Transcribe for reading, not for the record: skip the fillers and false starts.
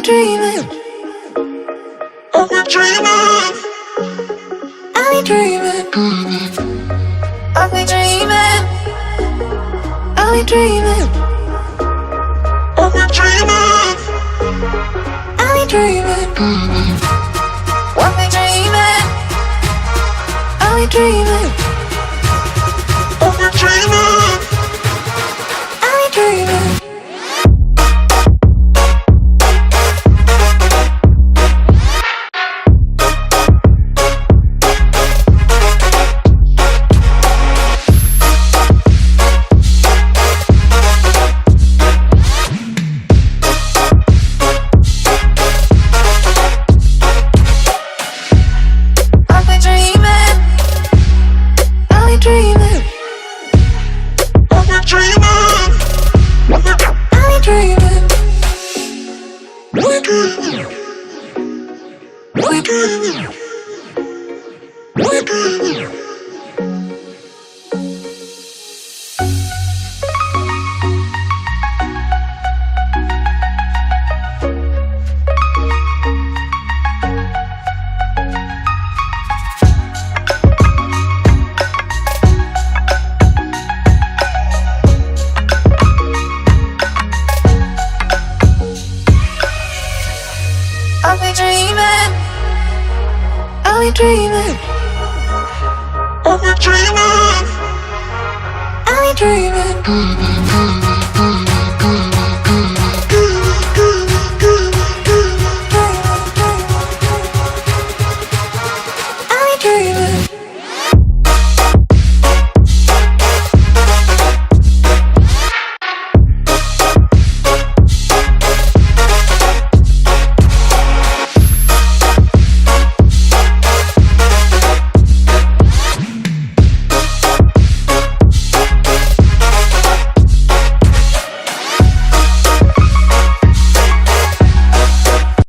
dreaming. Are we dreaming? Are we dreaming? Are we dreaming? Are we dreaming? Are we dreaming? Are we dreaming? Are we dreaming? Are we dreaming? Are we dreaming? Are we dreaming? Are we dreaming? Are we dreaming? Are we dreaming? Are we dreaming?